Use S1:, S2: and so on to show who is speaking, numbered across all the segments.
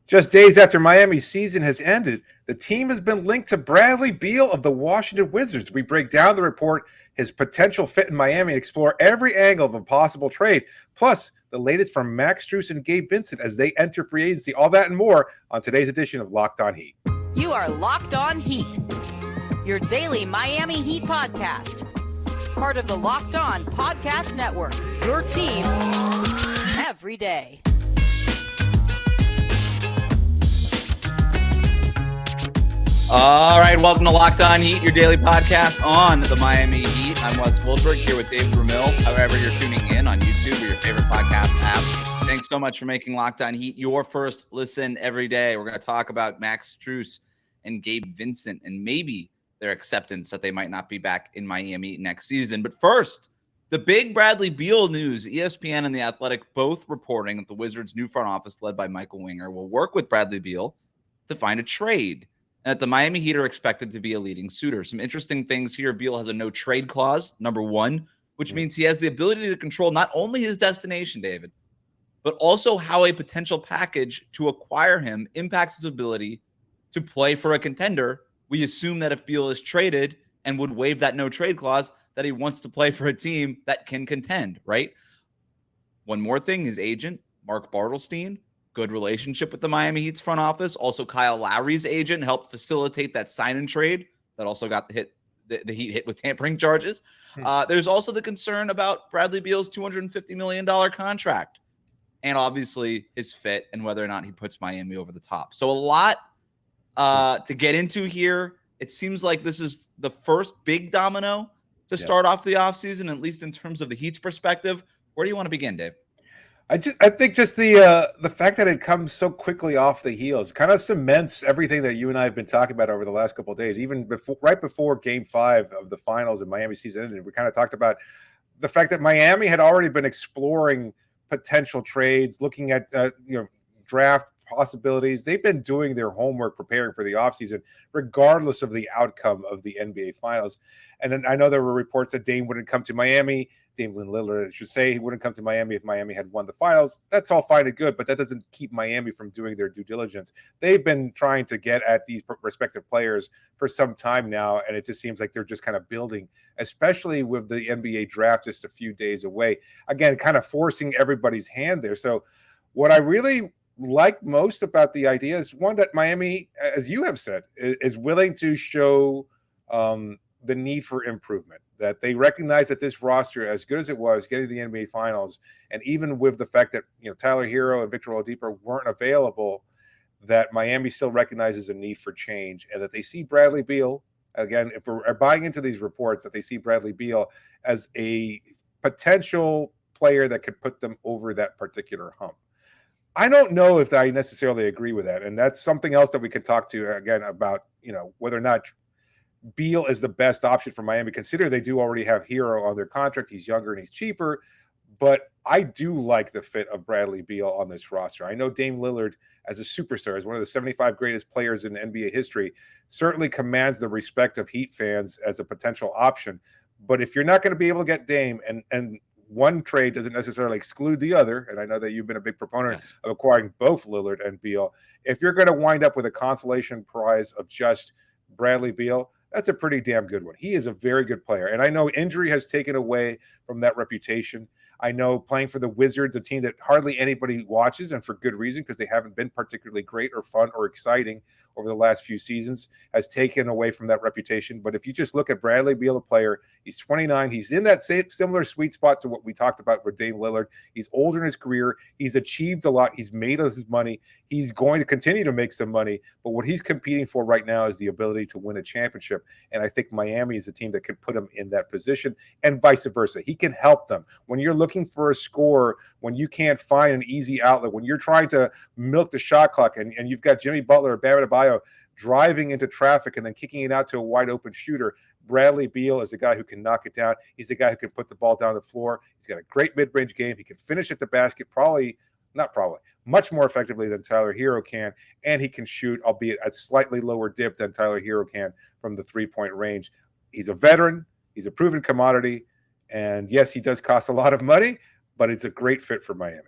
S1: Just days after Miami's season has ended, the team has been linked to Bradley Beal of the Washington Wizards. We break down the report, his potential fit in Miami, and explore every angle of a possible trade. Plus, the latest from Max Strus and Gabe Vincent as they enter free agency. All that and more on today's edition of Locked On Heat.
S2: You are Locked On Heat, your daily Miami Heat podcast. Part of the Locked On Podcast Network, your team every day.
S3: All right, welcome to Locked On Heat, your daily podcast on the Miami Heat. I'm Wes Goldberg here with Dave Ramil, however you're tuning in on YouTube or your favorite podcast app. Thanks so much for making Locked On Heat your first listen every day. We're going to talk about Max Strus and Gabe Vincent and maybe their acceptance that they might not be back in Miami next season. But first, the big Bradley Beal news. ESPN and The Athletic both reporting that the Wizards' new front office, led by Michael Winger, will work with Bradley Beal to find a trade. And that the Miami Heat are expected to be a leading suitor. Some interesting things here. Beal has a no trade clause, number one, which means he has the ability to control not only his destination, David, but also how a potential package to acquire him impacts his ability to play for a contender. We assume that if Beal is traded and would waive that no trade clause, that he wants to play for a team that can contend, right? One more thing, his agent, Mark Bartelstein, good relationship with the Miami Heat's front office. Also, Kyle Lowry's agent helped facilitate that sign and trade that also got the Heat hit with tampering charges. There's also the concern about Bradley Beal's $250 million contract and obviously his fit and whether or not he puts Miami over the top. So a lot to get into here. It seems like this is the first big domino to start off the offseason, at least in terms of the Heat's perspective. Where do you want to begin, Dave?
S1: I think just the fact that it comes so quickly off the heels kind of cements everything that you and I have been talking about over the last couple of days. Even right before Game 5 of the finals in Miami season ended, we kind of talked about the fact that Miami had already been exploring potential trades, looking at draft possibilities. They've been doing their homework, preparing for the offseason, regardless of the outcome of the NBA Finals. And then I know there were reports that Dame wouldn't come to Miami. Damian Lillard, I should say, he wouldn't come to Miami if Miami had won the finals. That's all fine and good, but that doesn't keep Miami from doing their due diligence. They've been trying to get at these respective players for some time now, and it just seems like they're just kind of building, especially with the NBA draft just a few days away. Again, kind of forcing everybody's hand there. So what I really like most about the idea is one that Miami, as you have said, is willing to show the need for improvement, that they recognize that this roster, as good as it was getting the NBA Finals, and even with the fact that Tyler Herro and Victor Oladipo weren't available, that Miami still recognizes a need for change, and that they see Bradley Beal, again, if we're buying into these reports, that they see Bradley Beal as a potential player that could put them over that particular hump. I don't know if I necessarily agree with that, and that's something else that we could talk to again about, whether or not Beal is the best option for Miami. Consider they do already have Herro on their contract. He's younger and he's cheaper, but I do like the fit of Bradley Beal on this roster. I know Dame Lillard, as a superstar, as one of the 75 greatest players in NBA history, certainly commands the respect of Heat fans as a potential option. But if you're not going to be able to get Dame, and one trade doesn't necessarily exclude the other, and I know that you've been a big proponent of acquiring both Lillard and Beal, if you're going to wind up with a consolation prize of just Bradley Beal, that's a pretty damn good one. He is a very good player. And I know injury has taken away from that reputation. I know playing for the Wizards, a team that hardly anybody watches, and for good reason, because they haven't been particularly great or fun or exciting over the last few seasons, has taken away from that reputation. But if you just look at Bradley Beal, the player, he's 29. He's in that same similar sweet spot to what we talked about with Dame Lillard. He's older in his career. He's achieved a lot. He's made his money. He's going to continue to make some money. But what he's competing for right now is the ability to win a championship. And I think Miami is a team that could put him in that position, and vice versa. He can help them. When you're looking for a score, when you can't find an easy outlet, when you're trying to milk the shot clock, and you've got Jimmy Butler or Bam Adebayo driving into traffic and then kicking it out to a wide open shooter, Bradley Beal is the guy who can knock it down. He's the guy who can put the ball down the floor. He's got a great mid-range game. He can finish at the basket, much more effectively than Tyler Herro can, and he can shoot, albeit at slightly lower dip than Tyler Herro can from the three-point range. He's a veteran. He's a proven commodity. And yes, he does cost a lot of money, but it's a great fit for Miami.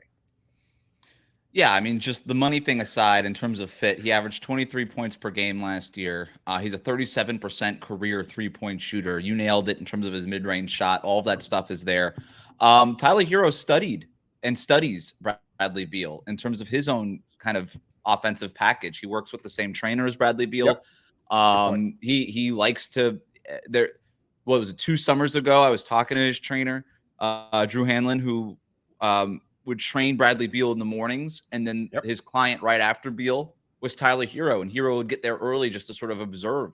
S3: Yeah, I mean, just the money thing aside, in terms of fit, he averaged 23 points per game last year. He's a 37% career three-point shooter. You nailed it in terms of his mid-range shot. All of that stuff is there. Tyler Herro studied and studies Bradley Beal in terms of his own kind of offensive package. He works with the same trainer as Bradley Beal.
S1: Yep.
S3: He likes to there. What was it? 2 summers ago, I was talking to his trainer, Drew Hanlon, who would train Bradley Beal in the mornings, and then his client right after Beal was Tyler Herro, and Herro would get there early just to sort of observe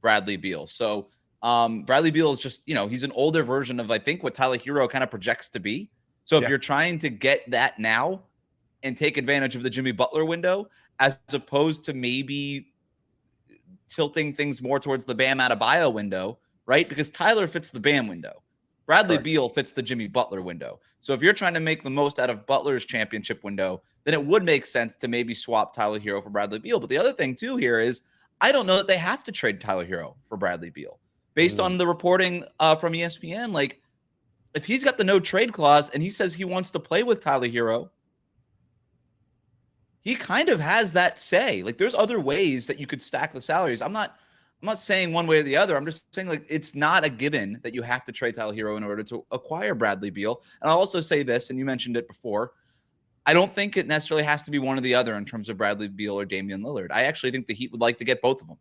S3: Bradley Beal. So Bradley Beal is just, he's an older version of, I think, what Tyler Herro kind of projects to be. So if you're trying to get that now and take advantage of the Jimmy Butler window, as opposed to maybe tilting things more towards the Bam Adebayo window, right? Because Tyler fits the Bam window. Bradley Beal fits the Jimmy Butler window. So if you're trying to make the most out of Butler's championship window, then it would make sense to maybe swap Tyler Herro for Bradley Beal. But the other thing, too, here is I don't know that they have to trade Tyler Herro for Bradley Beal. Based on the reporting from ESPN, like, if he's got the no trade clause and he says he wants to play with Tyler Herro, he kind of has that say. Like, there's other ways that you could stack the salaries. I'm not saying one way or the other. I'm just saying, like, it's not a given that you have to trade Tyler Herro in order to acquire Bradley Beal. And I'll also say this, and you mentioned it before, I don't think it necessarily has to be one or the other in terms of Bradley Beal or Damian Lillard. I actually think the Heat would like to get both of them.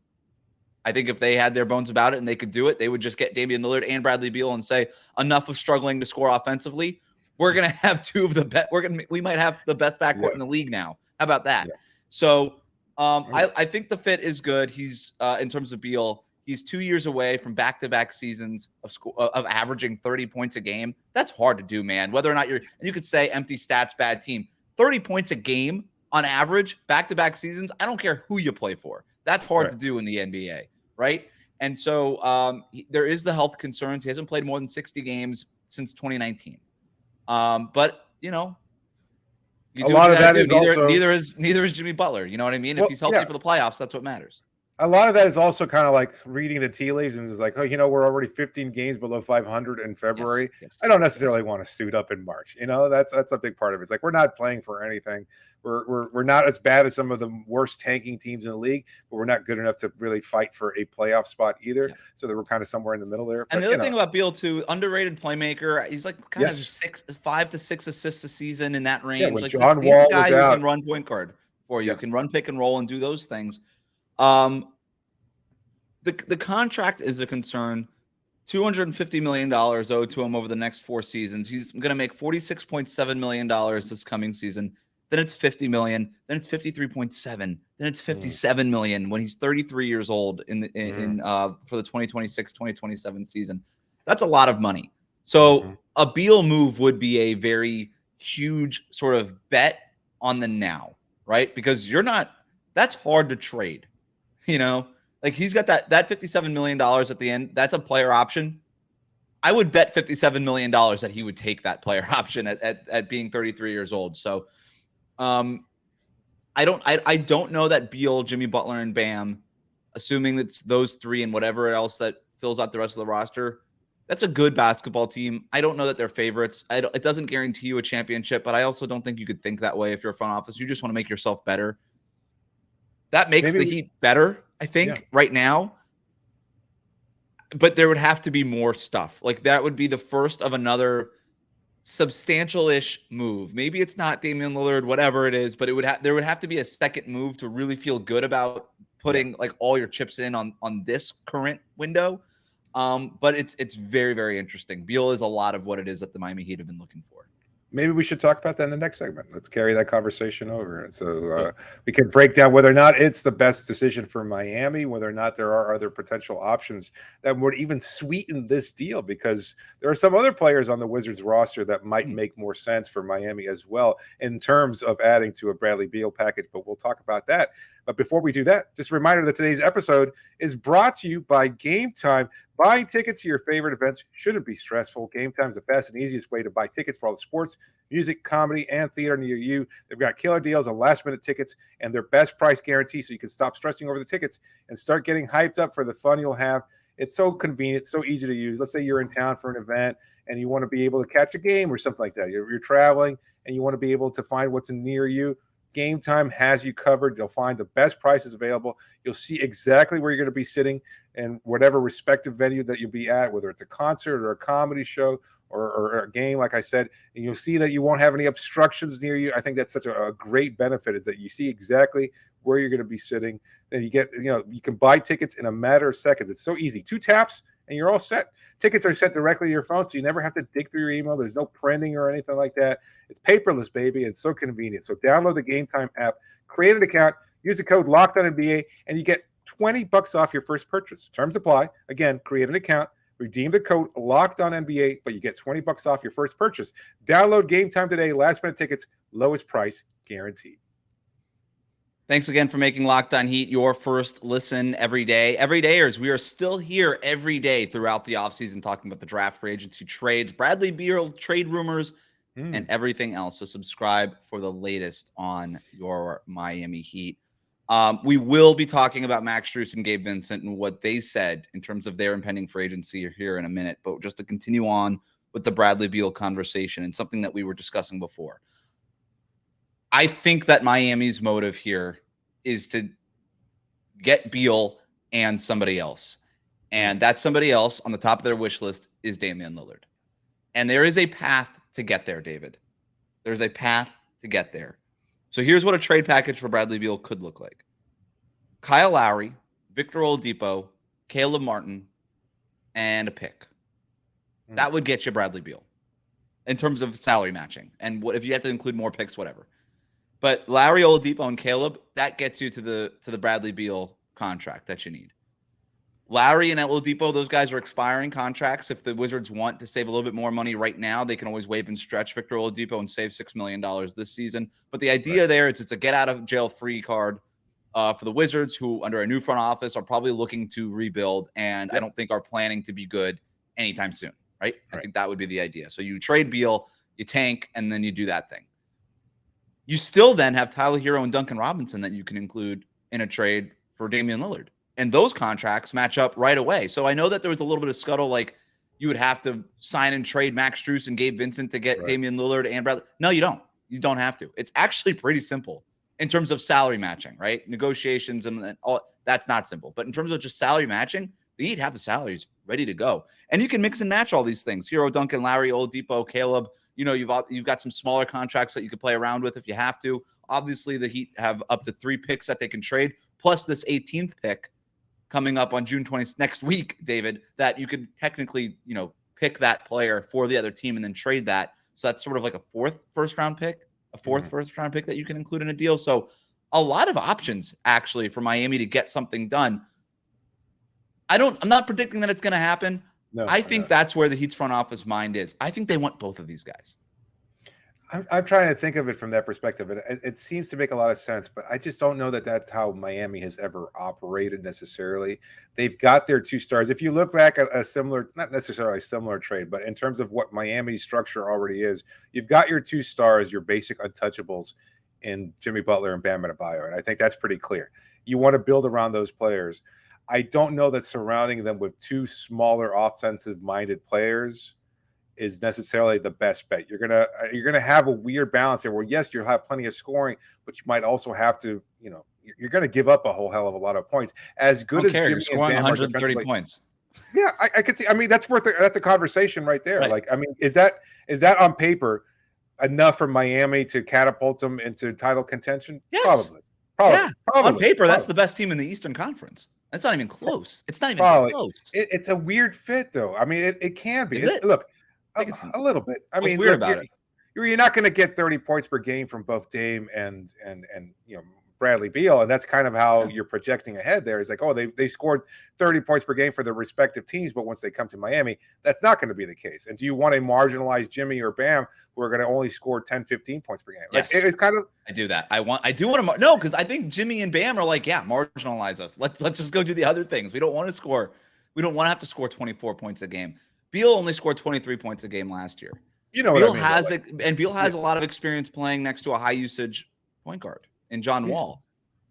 S3: I think if they had their bones about it and they could do it, they would just get Damian Lillard and Bradley Beal and say, enough of struggling to score offensively. We're going to have two of the best. We might have the best backcourt in the league now. How about that? Yeah. So I think the fit is good. He's in terms of Beal, he's 2 years away from back-to-back seasons of averaging 30 points a game. That's hard to do, man. Whether or not and you could say empty stats, bad team. 30 points a game on average, back-to-back seasons. I don't care who you play for. That's hard to do in the NBA, right? And so there is the health concerns. He hasn't played more than 60 games since 2019. But
S1: a lot of that is
S3: neither is Jimmy Butler. You know what I mean? If he's healthy for the playoffs, that's what matters.
S1: A lot of that is also kind of like reading the tea leaves and it's like, oh, we're already 15 games below 500 in February. Yes. I don't necessarily want to suit up in March. That's a big part of it. It's like, we're not playing for anything. We're not as bad as some of the worst tanking teams in the league, but we're not good enough to really fight for a playoff spot either. Yeah. So that we're kind of somewhere in the middle there.
S3: And the other thing about Beal too, underrated playmaker. He's like kind of 5 to 6 assists a season in that range.
S1: Yeah, when
S3: like
S1: John Wall
S3: guy
S1: was out,
S3: who can run point guard for you, can run pick and roll and do those things. The contract is a concern. $250 million owed to him over the next 4 seasons. He's going to make $46.7 million this coming season. Then it's $50 million. Then it's $53.7. Then it's $57 million when he's 33 years old for the 2026-2027 season. That's a lot of money. So a Beal move would be a very huge sort of bet on the now, right? Because that's hard to trade, Like, he's got that $57 million at the end. That's a player option. I would bet $57 million that he would take that player option at being 33 years old. So I don't know that Beal, Jimmy Butler, and Bam, assuming that's those three and whatever else that fills out the rest of the roster, that's a good basketball team. I don't know that they're favorites. It doesn't guarantee you a championship, but I also don't think you could think that way if you're a front office. You just want to make yourself better. That makes the Heat better, I think, right now. But there would have to be more stuff. Like, that would be the first of another substantial-ish move. Maybe it's not Damian Lillard, whatever it is, but there would have to be a second move to really feel good about putting like all your chips in on this current window. But it's very, very interesting. Beal is a lot of what it is that the Miami Heat have been looking for.
S1: Maybe we should talk about that in the next segment. Let's carry that conversation over. And so we can break down whether or not it's the best decision for Miami, whether or not there are other potential options that would even sweeten this deal, because there are some other players on the Wizards roster that might make more sense for Miami as well in terms of adding to a Bradley Beal package. But we'll talk about that. But before we do that, just a reminder that today's episode is brought to you by Gametime. Buying tickets to your favorite events shouldn't be stressful. Gametime is the fast and easiest way to buy tickets for all the sports, music, comedy, and theater near you. They've got killer deals on last-minute tickets and their best price guarantee, so you can stop stressing over the tickets and start getting hyped up for the fun you'll have. It's so convenient, so easy to use. Let's say you're in town for an event and you want to be able to catch a game or something like that. You're traveling and you want to be able to find what's near you. Gametime has you covered. You'll find the best prices available. You'll see exactly where you're going to be sitting and whatever respective venue that you'll be at, whether it's a concert or a comedy show or a game, like I said, and you'll see that you won't have any obstructions near you. I think that's such a great benefit, is that you see exactly where you're going to be sitting. Then you get, you can buy tickets in a matter of seconds. It's so easy. 2 taps and you're all set. Tickets are sent directly to your phone, so you never have to dig through your email. There's no printing or anything like that. It's paperless, baby, and so convenient. So download the Gametime app, create an account, use the code LOCKEDONNBA, and you get $20 off your first purchase. Terms apply. Again, create an account, redeem the code LOCKEDONNBA, but you get $20 off your first purchase. Download Gametime today. Last-minute tickets, lowest price guaranteed.
S3: Thanks again for making Locked On Heat your first listen every day. Everydayers, we are still here every day throughout the offseason talking about the draft, free agency, trades, Bradley Beal, trade rumors, and everything else. So subscribe for the latest on your Miami Heat. We will be talking about Max Strus and Gabe Vincent and what they said in terms of their impending free agency here in a minute. But just to continue on with the Bradley Beal conversation and something that we were discussing before. I think that Miami's motive here is to get Beal and somebody else. And that somebody else on the top of their wish list is Damian Lillard. And there is a path to get there, David. There's a path to get there. So here's what a trade package for Bradley Beal could look like. Kyle Lowry, Victor Oladipo, Caleb Martin, and a pick. That would get you Bradley Beal in terms of salary matching. And what if you have to include more picks, whatever. But Lowry, Oladipo, and Caleb, that gets you to the Bradley Beal contract that you need. Lowry and Oladipo, those guys are expiring contracts. If the Wizards want to save a little bit more money right now, they can always waive and stretch Victor Oladipo and save $6 million this season. But the idea there is it's a get-out-of-jail-free card for the Wizards, who, under a new front office, are probably looking to rebuild, and I don't think are planning to be good anytime soon, right? I think that would be the idea. So you trade Beal, you tank, and then you do that thing. You still then have Tyler Herro and Duncan Robinson that you can include in a trade for Damian Lillard. And those contracts match up right away. So I know that there was a little bit of scuttle, like you would have to sign and trade Max Strus and Gabe Vincent to get Damian Lillard and Bradley. No, you don't. You don't have to. It's actually pretty simple in terms of salary matching, right? Negotiations and all that's not simple. But in terms of just salary matching, the Heat have the salaries ready to go. And you can mix and match all these things. Herro, Duncan, Lowry, Oladipo, Caleb. You've got some smaller contracts that you could play around with if you have to. Obviously, the Heat have up to 3 picks that they can trade, plus this 18th pick coming up on June 20th next week, David, that you could technically, pick that player for the other team and then trade that. So that's sort of like a fourth first-round pick that you can include in a deal. So a lot of options, actually, for Miami to get something done. I'm not predicting that it's going to happen. No, I think that's where the Heat's front office mind is. I think they want both of these guys.
S1: I'm trying to think of it from that perspective, and it seems to make a lot of sense, but I just don't know that that's how Miami has ever operated necessarily. They've got their 2 stars. If you look back at a similar, not necessarily a similar trade, but in terms of what Miami's structure already is, you've got your 2 stars, your basic untouchables in Jimmy Butler and Bam Adebayo, and I think that's pretty clear. You want to build around those players. I don't know that surrounding them with 2 smaller offensive-minded players is necessarily the best bet. You're gonna have a weird balance there where, yes, you'll have plenty of scoring, but you might also have to, you're gonna give up a whole hell of a lot of points. As good as Jimmy
S3: you're scoring
S1: and Bam
S3: 130 points.
S1: Yeah, I could see. I mean, that's a conversation right there. Right. Like, I mean, is that on paper enough for Miami to catapult them into title contention?
S3: Yes.
S1: Probably.
S3: Yeah. On paper, that's the best team in the Eastern Conference. That's not even close. It's not even close.
S1: It's a weird fit, though. I mean, it can be.
S3: Is it?
S1: Look, a little bit. I mean,
S3: weird about it.
S1: You're not going to get 30 points per game from both Dame and Bradley Beal, and that's kind of how you're projecting ahead. There is like, oh, they scored 30 points per game for their respective teams, but once they come to Miami, that's not going to be the case. And do you want a marginalized Jimmy or Bam who are going to only score 10, 15 points per game?
S3: Yes.
S1: Like, it's kind of.
S3: I do that. I do want to no, because I think Jimmy and Bam are like, marginalize us. Let's just go do the other things. We don't want to score. We don't want to have to score 24 points a game. Beal only scored 23 points a game last year.
S1: Beal
S3: has Beal has a lot of experience playing next to a high usage point guard in John Wall.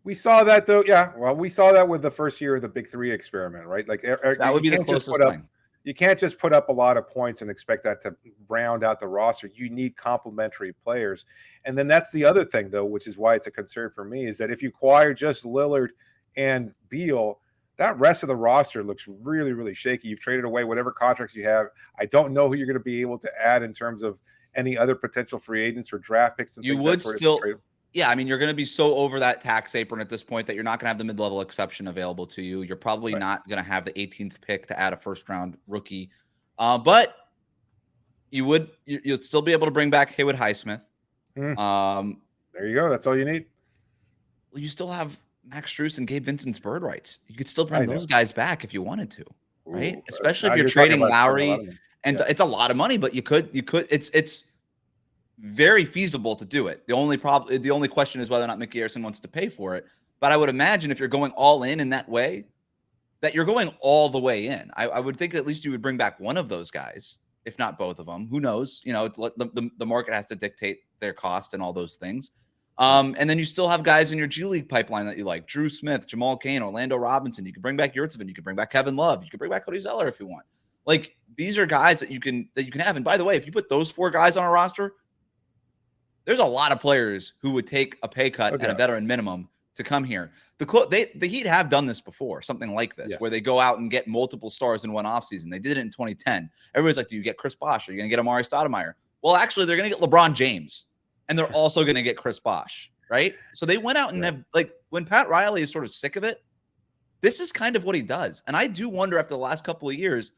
S1: We saw that though. Yeah. Well, we saw that with the first year of the Big 3 experiment, right? Like
S3: that would be the closest thing.
S1: you can't just put up a lot of points and expect that to round out the roster. You need complementary players. And then that's the other thing, though, which is why it's a concern for me, is that if you acquire just Lillard and Beal, that rest of the roster looks really, really shaky. You've traded away whatever contracts you have. I don't know who you're going to be able to add in terms of any other potential free agents or draft picks. And
S3: you
S1: things
S3: would
S1: that
S3: still, yeah. I mean, you're going to be so over that tax apron at this point that you're not going to have the mid-level exception available to you. You're probably not going to have the 18th pick to add a first-round rookie, but you'll still be able to bring back Haywood Highsmith.
S1: There you go. That's all you need.
S3: Well, you still have Max Strus and Gabe Vincent's bird rights. You could still bring those guys back if you wanted to, right?
S1: Ooh,
S3: especially if you're trading Lowry, and it's a lot of money, but you could. It's very feasible to do it. The only question is whether or not Mickey Arison wants to pay for it. But I would imagine if you're going all in that way, that you're going all the way in. I would think at least you would bring back one of those guys, if not both of them. Who knows? It's the market has to dictate their cost and all those things. And then you still have guys in your G League pipeline that you like: Drew Smith, Jamal Cain, Orlando Robinson. You can bring back Yurtsevin. You can bring back Kevin Love. You can bring back Cody Zeller if you want. Like, these are guys that you can have. And by the way, if you put those 4 guys on a roster, there's a lot of players who would take a pay cut at a veteran minimum to come here. The Heat have done this before, something like this, where they go out and get multiple stars in one offseason. They did it in 2010. Everybody's like, do you get Chris Bosh? Are you going to get Amari Stoudemire? Well, actually, they're going to get LeBron James, and they're also going to get Chris Bosh, right? So they went out and have, like, when Pat Riley is sort of sick of it, this is kind of what he does. And I do wonder, after the last couple of years,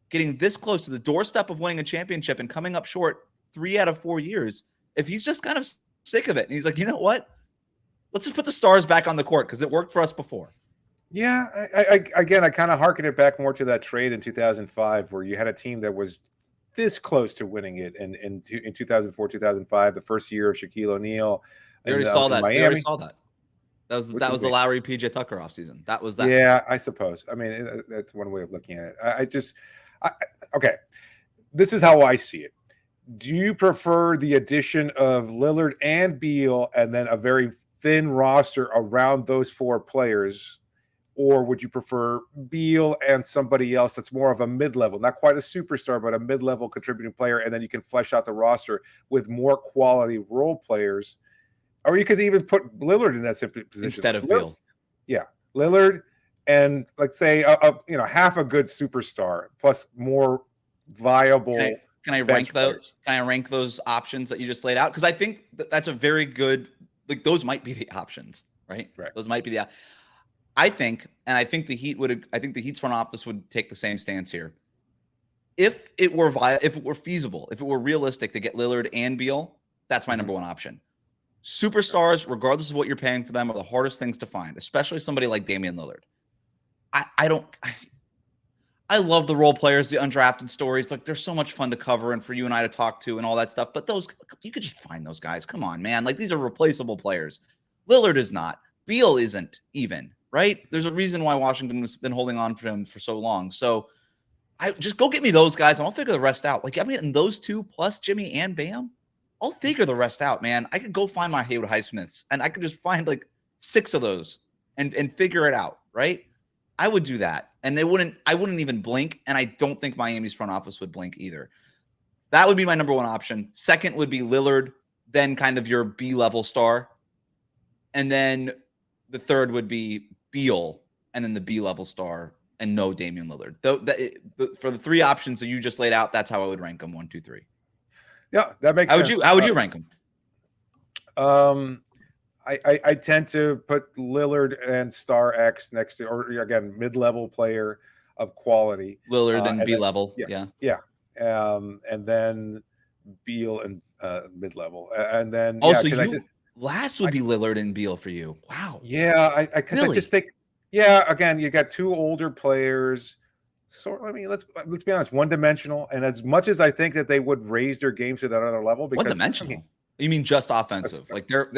S3: getting this close to the doorstep of winning a championship and coming up short 3 out of 4 years, if he's just kind of sick of it and he's like, you know what? Let's just put the stars back on the court because it worked for us before.
S1: Yeah, I kind of harken it back more to that trade in 2005 where you had a team that was this close to winning it in 2004, 2005, the first year of Shaquille O'Neal.
S3: We already saw that. We already saw that. That was the Lowry PJ Tucker offseason. That was that.
S1: Yeah, I suppose. I mean, that's one way of looking at it. Okay. This is how I see it. Do you prefer the addition of Lillard and Beal and then a very thin roster around those 4 players? Or would you prefer Beal and somebody else that's more of a mid-level, not quite a superstar, but a mid-level contributing player, and then you can flesh out the roster with more quality role players? Or you could even put Lillard in that position.
S3: Instead of Beal.
S1: Yeah. Lillard and, let's say, half a good superstar plus more viable.
S3: Can I rank those? Can I rank those options that you just laid out? Because I think that's a very good. Like, those might be the options, right? Those might be the. I think the Heat would. I think the Heat's front office would take the same stance here. If it were feasible, if it were realistic to get Lillard and Beal, that's my number one option. Superstars, regardless of what you're paying for them, are the hardest things to find, especially somebody like Damian Lillard. I love the role players, the undrafted stories. Like, they're so much fun to cover and for you and I to talk to and all that stuff. But those, you could just find those guys. Come on, man. Like, these are replaceable players. Lillard is not. Beal isn't even, right? There's a reason why Washington has been holding on to him for so long. So I just go get me those guys and I'll figure the rest out. Like, I'm getting those 2 plus Jimmy and Bam. I'll figure the rest out, man. I could go find my Haywood Highsmiths and I could just find like 6 of those and figure it out, right? I would do that. And I wouldn't even blink. And I don't think Miami's front office would blink either. That would be my number one option. Second would be Lillard, then kind of your B-level star. And then the third would be Beal, and then the B-level star, and no Damian Lillard. For the 3 options that you just laid out, that's how I would rank them: 1, 2, 3.
S1: Yeah, that makes sense.
S3: How would you rank them?
S1: I tend to put Lillard and Star X next to, or again, mid-level player of quality.
S3: Lillard and B-level. Yeah.
S1: And then Beal and mid-level. And then
S3: also last would be Lillard and Beal for you. Wow.
S1: Yeah, I just think, again, you got 2 older players. So I mean, let's be honest, one-dimensional. And as much as I think that they would raise their games to that other level, because
S3: one-dimensional. You mean just offensive? Like they're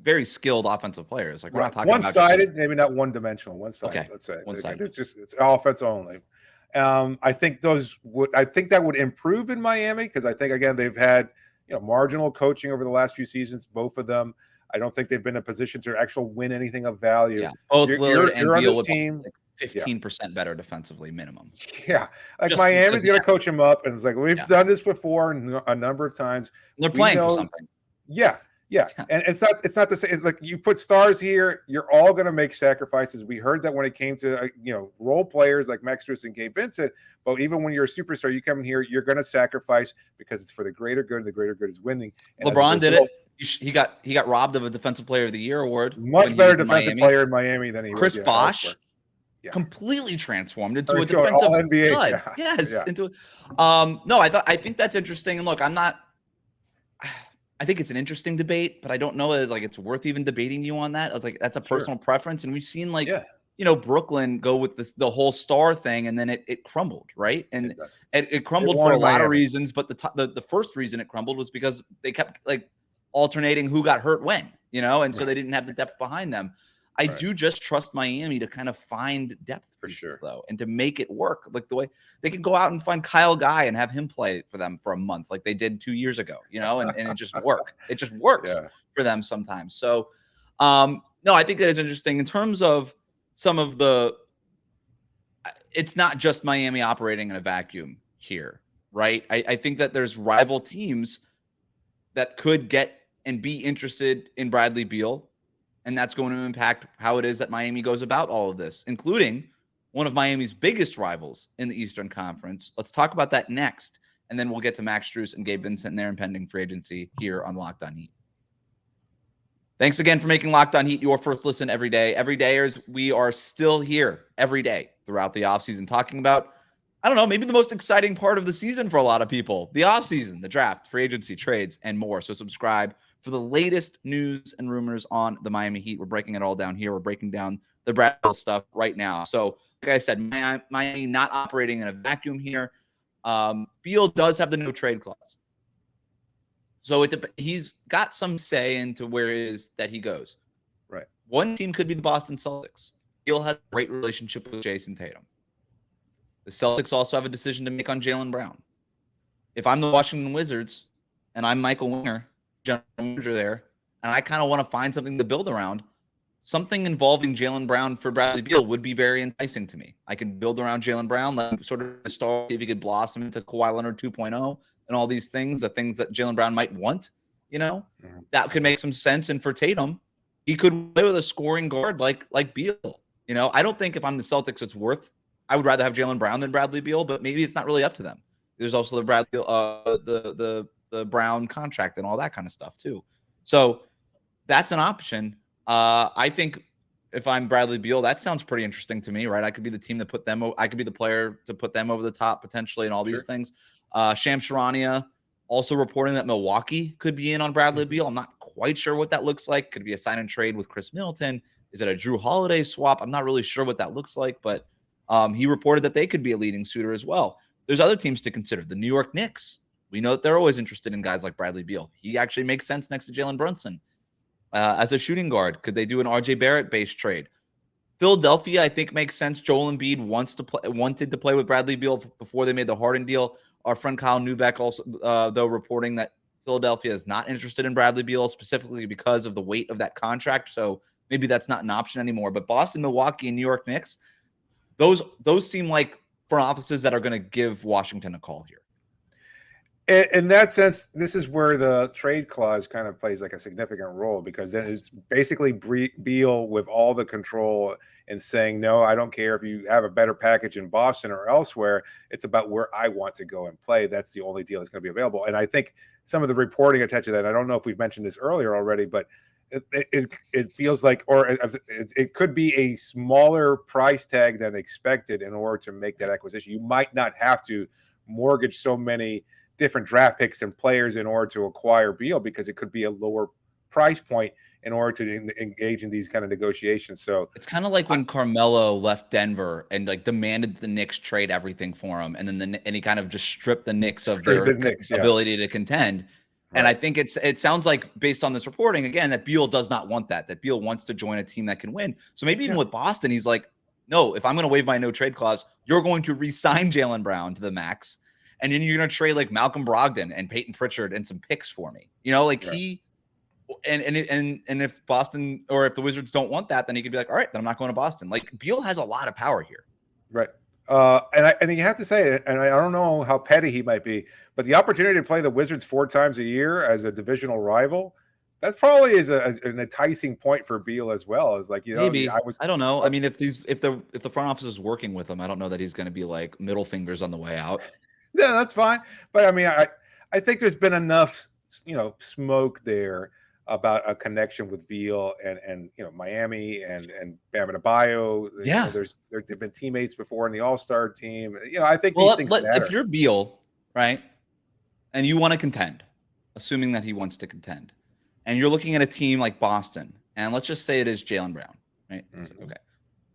S3: very skilled offensive players. Like, we're not talking
S1: one-sided,
S3: about
S1: maybe not one-dimensional. One-sided,
S3: okay.
S1: Let's say.
S3: One-sided.
S1: It's offense only. I think that would improve in Miami because I think, again, they've had marginal coaching over the last few seasons, both of them. I don't think they've been in a position to actually win anything of value.
S3: Yeah, both Lillard and Beal would
S1: team.
S3: 15% better defensively minimum.
S1: Yeah, like
S3: Just
S1: Miami's
S3: because,
S1: going to coach him up, and it's like we've
S3: Yeah.
S1: done this before a number of times.
S3: They're
S1: We
S3: playing for
S1: know-
S3: something.
S1: Yeah, and it's not to say it's like you put stars here. You're all going to make sacrifices. We heard that when it came to role players like Max Strus and Gabe Vincent. But even when you're a superstar, you come in here, you're going to sacrifice because it's for the greater good. And the greater good is winning. And
S3: LeBron did it. He got robbed of a Defensive Player of the Year award.
S1: Much better defensive player in Miami than he
S3: Chris
S1: was.
S3: Bosh
S1: Yeah.
S3: completely transformed into a
S1: Into an
S3: defensive
S1: All-NBA,
S3: stud.
S1: yeah.
S3: Yes.
S1: Yeah.
S3: Into no, I think that's interesting. And look, I think it's an interesting debate, but I don't know that like it's worth even debating you on that. I was like, that's a personal preference. And we've seen Brooklyn go with the whole star thing, and then it crumbled, right? And it crumbled for a lot of reasons, but the first reason it crumbled was because they kept like alternating who got hurt when, and so they didn't have the depth behind them. I do just trust Miami to kind of find depth
S1: for
S3: pieces,
S1: sure,
S3: though, and to make it work. Like the way they can go out and find Kyle Guy and have him play for them for a month, like they did 2 years ago, and it just work. It just works for them sometimes. So, no, I think that is interesting in terms of some of the. It's not just Miami operating in a vacuum here, right? I think that there's rival teams that could get and be interested in Bradley Beal. And that's going to impact how it is that Miami goes about all of this, including one of Miami's biggest rivals in the Eastern Conference. Let's talk about that next. And then we'll get to Max Strus and Gabe Vincent and their impending free agency here on Locked On Heat. Thanks again for making Locked On Heat your first listen every day. Everydayers, we are still here every day throughout the offseason talking about, I don't know, maybe the most exciting part of the season for a lot of people, the offseason, the draft, free agency, trades, and more. So subscribe for the latest news and rumors on the Miami Heat. We're breaking it all down here. We're breaking down the Bradley Beal stuff right now. So, like I said, Miami not operating in a vacuum here. Beal does have the no trade clause. So he's got some say into where it is that he goes.
S1: Right.
S3: One team could be the Boston Celtics. Beal has a great relationship with Jason Tatum. The Celtics also have a decision to make on Jaylen Brown. If I'm the Washington Wizards and I'm Michael Winger, general manager there, and I kind of want to find something to build around, something involving Jaylen Brown for Bradley Beal would be very enticing to me. I can build around Jaylen Brown, let him sort of start, see if he could blossom into Kawhi Leonard 2.0 and all these things, the things that Jaylen Brown might want, that could make some sense. And for Tatum, he could play with a scoring guard like Beal. I don't think if I'm the Celtics, I would rather have Jaylen Brown than Bradley Beal, but maybe it's not really up to them. There's also the Bradley, the Brown contract and all that kind of stuff too. So that's an option. I think if I'm Bradley Beal, that sounds pretty interesting to me, right? I could be the team that put them. I could be the player to put them over the top potentially, and all these things. Shams Charania also reporting that Milwaukee could be in on Bradley Beal. I'm not quite sure what that looks like. Could be a sign and trade with Chris Middleton. Is it a Drew Holiday swap? I'm not really sure what that looks like, but he reported that they could be a leading suitor as well. There's other teams to consider. The New York Knicks. We know that they're always interested in guys like Bradley Beal. He actually makes sense next to Jalen Brunson as a shooting guard. Could they do an RJ Barrett-based trade? Philadelphia, I think, makes sense. Joel Embiid wanted to play with Bradley Beal before they made the Harden deal. Our friend Kyle Neubeck also, though, reporting that Philadelphia is not interested in Bradley Beal specifically because of the weight of that contract. So maybe that's not an option anymore. But Boston, Milwaukee, and New York Knicks, those seem like front offices that are going to give Washington a call here.
S1: In that sense, this is where the trade clause kind of plays like a significant role, because then it's basically Beal with all the control and saying, no, I don't care if you have a better package in Boston or elsewhere. It's about where I want to go and play. That's the only deal that's going to be available. And I think some of the reporting attached to that, I don't know if we've mentioned this earlier already, but it feels like, or it could be a smaller price tag than expected in order to make that acquisition. You might not have to mortgage so many different draft picks and players in order to acquire Beal, because it could be a lower price point in order to engage in these kind of negotiations. So
S3: it's kind of like when Carmelo left Denver and like demanded the Knicks trade everything for him, and then he kind of just stripped the Knicks of their ability to contend. Right. And I think it sounds like, based on this reporting again, that Beal does not want that Beal wants to join a team that can win. So maybe even with Boston, he's like, no, if I'm going to waive my no trade clause, you're going to re-sign Jaylen Brown to the max. And then you're going to trade like Malcolm Brogdon and Peyton Pritchard and some picks for me. And if Boston or if the Wizards don't want that, then he could be like, all right, then I'm not going to Boston. Like Beal has a lot of power here.
S1: Right. And you have to say, and I don't know how petty he might be, but the opportunity to play the Wizards 4 times a year as a divisional rival, that probably is an enticing point for Beal as well. Is like,
S3: Maybe I don't know. I mean, if the front office is working with him, I don't know that he's going to be like middle fingers on the way out.
S1: Yeah, that's fine. But I mean, I think there's been enough, smoke there about a connection with Beal and Miami and Bam Adebayo.
S3: Yeah,
S1: there've been teammates before in the All-Star team. I think these things matter.
S3: If you're Beal, right, and you want to contend, assuming that he wants to contend, and you're looking at a team like Boston, and let's just say it is Jaylen Brown, right?
S1: Mm-hmm.
S3: Okay,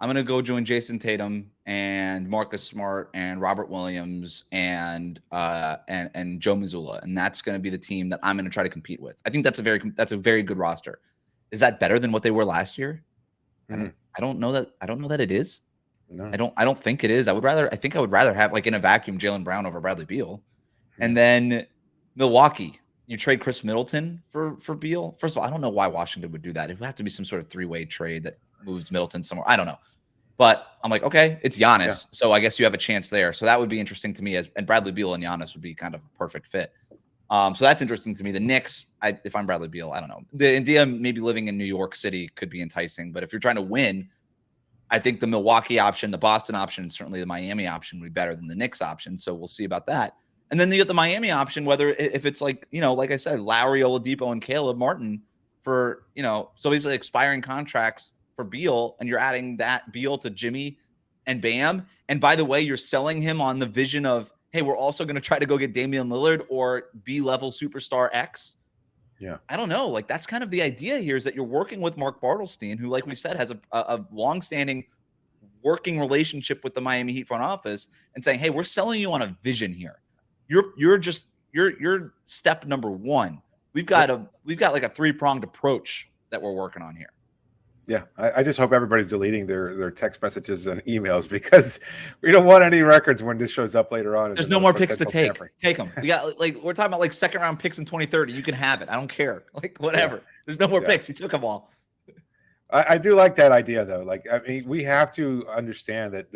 S3: I'm going to go join Jason Tatum and Marcus Smart and Robert Williams and Joe Mazzulla, and that's going to be the team that I'm going to try to compete with. I think that's a very good roster. Is that better than what they were last year? I don't know that. I don't know that it is. No. I don't think it is. I would rather have, like, in a vacuum, Jaylen Brown over Bradley Beal. And then Milwaukee, you trade Chris Middleton for Beal. First of all, I don't know why Washington would do that. It would have to be some sort of 3-way trade that moves Middleton somewhere. I don't know. But I'm like, okay, it's Giannis. Yeah. So I guess you have a chance there. So that would be interesting to me, and Bradley Beal and Giannis would be kind of a perfect fit. So that's interesting to me. The Knicks, if I'm Bradley Beal, I don't know. The idea of maybe living in New York City could be enticing. But if you're trying to win, I think the Milwaukee option, the Boston option, and certainly the Miami option would be better than the Knicks option. So we'll see about that. And then you get the Miami option, whether if it's like, like I said, Lowry, Oladipo, and Caleb Martin for, so basically expiring contracts for Beal, and you're adding that Beal to Jimmy and Bam. And by the way, you're selling him on the vision of, hey, we're also going to try to go get Damian Lillard or B-level superstar X.
S1: Yeah.
S3: I don't know. Like, that's kind of the idea here, is that you're working with Mark Bartelstein, who, like we said, has a longstanding working relationship with the Miami Heat front office, and saying, hey, we're selling you on a vision here. You're step number one. We've got like a 3-pronged approach that we're working on here.
S1: Yeah, I just hope everybody's deleting their text messages and emails, because we don't want any records when this shows up later on.
S3: There's no more picks to take. Tampering. Take them. We got, like, we're talking about like 2nd-round picks in 2030. You can have it. I don't care. Like, whatever. Yeah. There's no more picks. You took them all.
S1: I do like that idea, though. Like, I mean, we have to understand that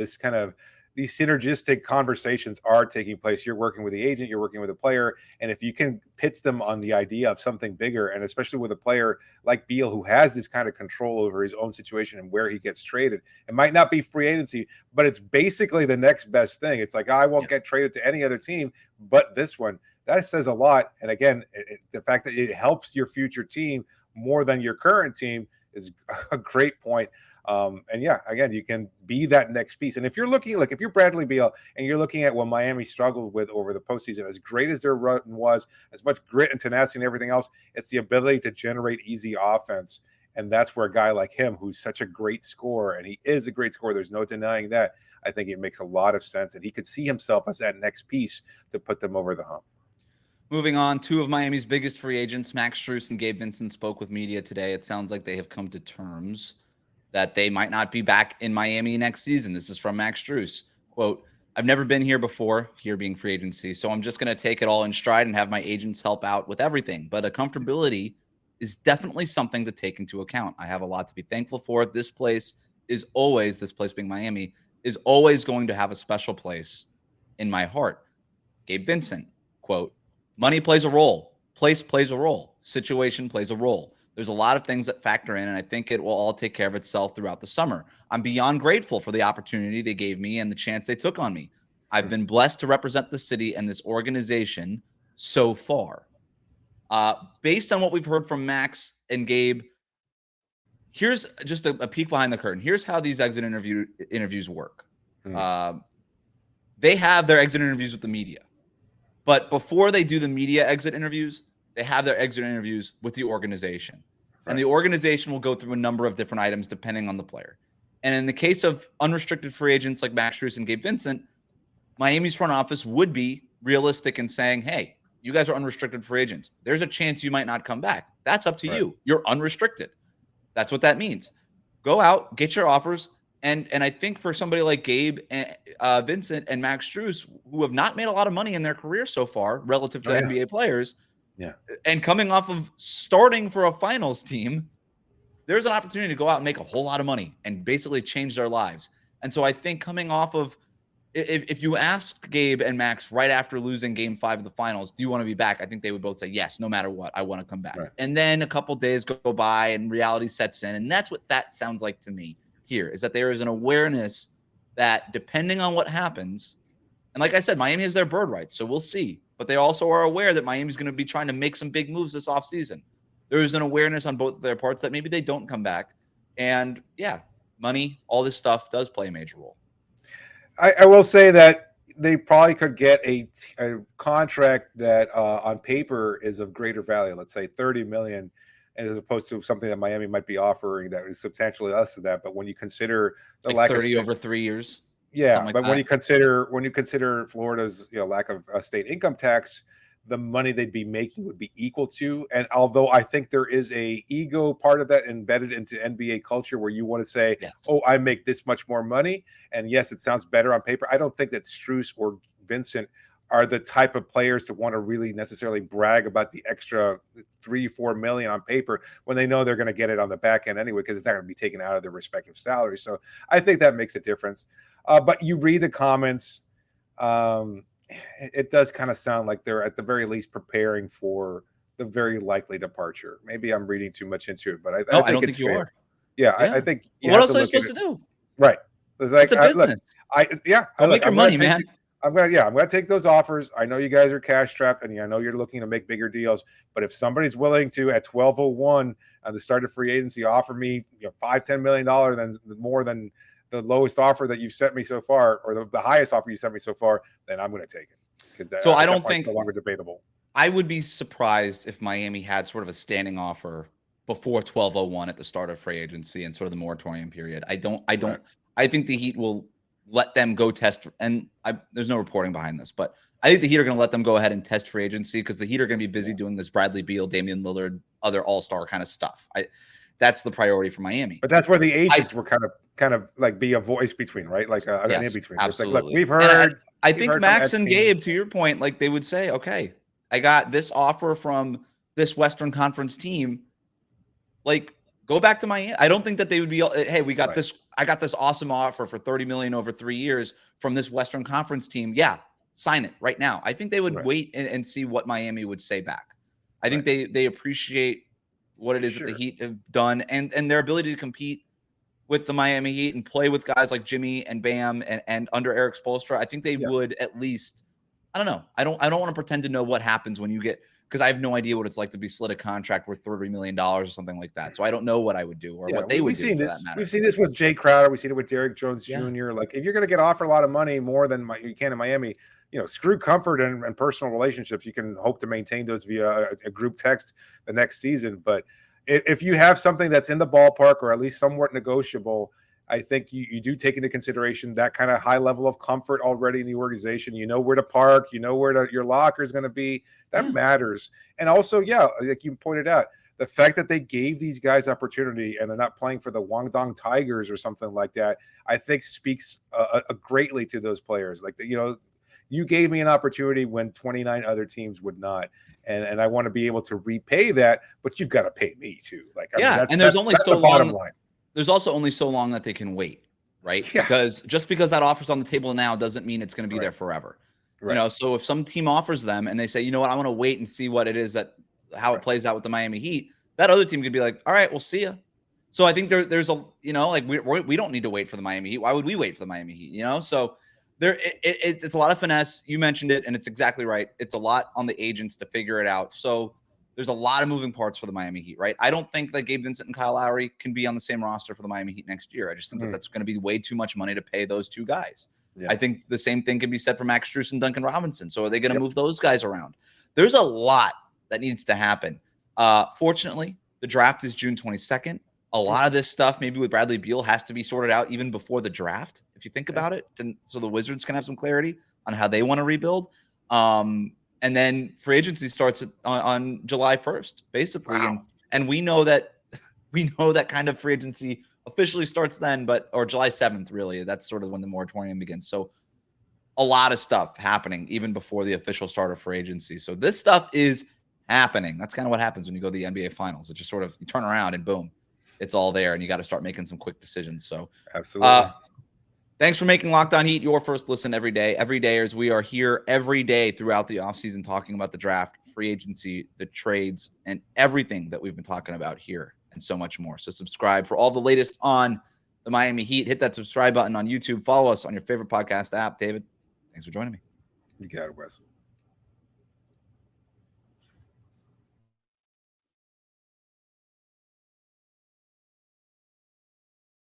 S1: these synergistic conversations are taking place. You're working with the agent, you're working with a player, and if you can pitch them on the idea of something bigger, and especially with a player like Beal, who has this kind of control over his own situation and where he gets traded, it might not be free agency, but it's basically the next best thing. It's like, I won't get traded to any other team but this one. That says a lot. And again, the fact that it helps your future team more than your current team is a great point. And yeah, again, you can be that next piece. And if you're looking, like, if you're Bradley Beal and you're looking at what Miami struggled with over the postseason, as great as their run was, as much grit and tenacity and everything else, it's the ability to generate easy offense. And that's where a guy like him, who's such a great scorer, and he is a great scorer, there's no denying that, I think it makes a lot of sense. And he could see himself as that next piece to put them over the hump.
S3: Moving on, 2 of Miami's biggest free agents, Max Strus and Gabe Vincent, spoke with media today. It sounds like they have come to terms that they might not be back in Miami next season. This is from Max Strus. Quote, I've never been here before, here being free agency, so I'm just going to take it all in stride and have my agents help out with everything. But a comfortability is definitely something to take into account. I have a lot to be thankful for. This place being Miami, is always going to have a special place in my heart. Gabe Vincent, quote, money plays a role. Place plays a role. Situation plays a role. There's a lot of things that factor in, and I think it will all take care of itself throughout the summer. I'm beyond grateful for the opportunity they gave me and the chance they took on me. I've been blessed to represent the city and this organization so far. Based on what we've heard from Max and Gabe, here's just a peek behind the curtain. Here's how these exit interviews work. They have their exit interviews with the media. But before they do the media exit interviews, they have their exit interviews with the organization. Right. And the organization will go through a number of different items depending on the player. And in the case of unrestricted free agents like Max Strus and Gabe Vincent, Miami's front office would be realistic in saying, hey, you guys are unrestricted free agents. There's a chance you might not come back. That's up to you. You're unrestricted. That's what that means. Go out, get your offers. And I think for somebody like Gabe and Vincent and Max Strus, who have not made a lot of money in their career so far relative to NBA players,
S1: Yeah.
S3: And coming off of starting for a finals team, there's an opportunity to go out and make a whole lot of money and basically change their lives. And so I think coming off of, if you asked Gabe and Max right after losing game 5 of the finals, do you want to be back? I think they would both say, yes, no matter what, I want to come back.
S1: Right.
S3: And then a couple days go by and reality sets in. And that's what that sounds like to me here, is that there is an awareness that depending on what happens, and like I said, Miami has their bird rights, so we'll see. But they also are aware that Miami's going to be trying to make some big moves this offseason. There is an awareness on both of their parts that maybe they don't come back. And yeah, money, all this stuff does play a major role.
S1: I will say that they probably could get a contract that on paper is of greater value. Let's say $30 million, as opposed to something that Miami might be offering that is substantially less than that. But when you consider the
S3: like
S1: lack
S3: 30
S1: of
S3: over 3 years.
S1: Yeah,
S3: like
S1: but
S3: that.
S1: when you consider Florida's lack of state income tax, the money they'd be making would be equal to. And although I think there is a ego part of that embedded into NBA culture where you want to say,
S3: yes,
S1: oh, I make this much more money. And yes, it sounds better on paper. I don't think that Strus or Vincent are the type of players that want to really necessarily brag about the extra 3-4 million on paper when they know they're going to get it on the back end anyway, because it's not going to be taken out of their respective salaries. So I think that makes a difference. But you read the comments, it does kind of sound like they're at the very least preparing for the very likely departure. Maybe I'm reading too much into it, but I
S3: don't
S1: think
S3: think you
S1: fair.
S3: are.
S1: Yeah, I think.
S3: What else are they supposed to do?
S1: Right.
S3: It's like, a business.
S1: Make
S3: your money, man.
S1: I'm gonna take those offers. I know you guys are cash strapped, and I know you're looking to make bigger deals. But if somebody's willing to, at 12:01 at the start of free agency, offer me $5-10 million, then more than the lowest offer that you've sent me so far, or the highest offer you sent me so far, then I'm going to take it, because
S3: I don't think
S1: no longer debatable.
S3: I would be surprised if Miami had sort of a standing offer before 12:01 at the start of free agency and sort of the moratorium period. I don't.
S1: Right.
S3: I think the Heat will let them go test, and there's no reporting behind this, but I think the Heat are going to let them go ahead and test free agency, because the Heat are going to be busy doing this Bradley Beal, Damian Lillard, other all-star kind of stuff. That's the priority for Miami.
S1: But that's where the agents were kind of like be a voice between, right? Like an in between.
S3: Absolutely.
S1: Like, look, we've heard.
S3: I think Max and Gabe, to your point, like they would say, okay, I got this offer from this Western Conference team. Like, go back to Miami. I don't think that they would be, hey, we got this. I got this awesome offer for $30 million over 3 years from this Western Conference team. Yeah, sign it right now. I think they would wait and see what Miami would say back. I think they appreciate what it is that the Heat have done, and their ability to compete with the Miami Heat and play with guys like Jimmy and Bam and under Eric Spoelstra. I think they would at least, I don't know. I don't want to pretend to know what happens when you get, because I have no idea what it's like to be slid a contract worth $30 million or something like that. So I don't know what I would do or what they would do for that matter.
S1: We've seen this with Jay Crowder. We've seen it with Derrick Jones Jr. Like, if you're going to get offered a lot of money, more than you can in Miami, screw comfort and personal relationships. You can hope to maintain those via a group text the next season. But if you have something that's in the ballpark or at least somewhat negotiable, I think you do take into consideration that kind of high level of comfort already in the organization. You know where to park, where your locker is going to be. That matters. And also, like you pointed out, the fact that they gave these guys opportunity and they're not playing for the Guangdong Tigers or something like that, I think speaks greatly to those players. Like, you gave me an opportunity when 29 other teams would not. And I want to be able to repay that, but you've got to pay me too. Like,
S3: and there's only so long.
S1: Bottom line.
S3: There's also only so long that they can wait, right?
S1: Yeah.
S3: Because just because that offer's on the table now doesn't mean it's going to be there forever. Right. So if some team offers them and they say, you know what, I want to wait and see what it is how it plays out with the Miami Heat, that other team could be like, all right, we'll see you. So I think there's a, like we don't need to wait for the Miami Heat. Why would we wait for the Miami Heat? So it's a lot of finesse. You mentioned it, and it's exactly right. It's a lot on the agents to figure it out. So there's a lot of moving parts for the Miami Heat, right? I don't think that Gabe Vincent and Kyle Lowry can be on the same roster for the Miami Heat next year. I just think that that's going to be way too much money to pay those two guys. Yeah. I think the same thing can be said for Max Strus and Duncan Robinson. So are they going to move those guys around? There's a lot that needs to happen. Fortunately, the draft is June 22nd. A lot of this stuff, maybe with Bradley Beal, has to be sorted out even before the draft, if you think about it, so the Wizards can have some clarity on how they want to rebuild. And then free agency starts on July 1st, basically. Wow. And we know that kind of free agency officially starts then, or July 7th, really. That's sort of when the moratorium begins. So a lot of stuff happening even before the official start of free agency. So this stuff is happening. That's kind of what happens when you go to the NBA Finals. It just sort of, you turn around and boom, it's all there, and you got to start making some quick decisions. So
S1: absolutely.
S3: Thanks for making Locked On Heat your first listen every day. Every dayers, we are here every day throughout the offseason talking about the draft, free agency, the trades, and everything that we've been talking about here and so much more. So subscribe for all the latest on the Miami Heat. Hit that subscribe button on YouTube. Follow us on your favorite podcast app. David, thanks for joining me.
S1: You got it, Wes.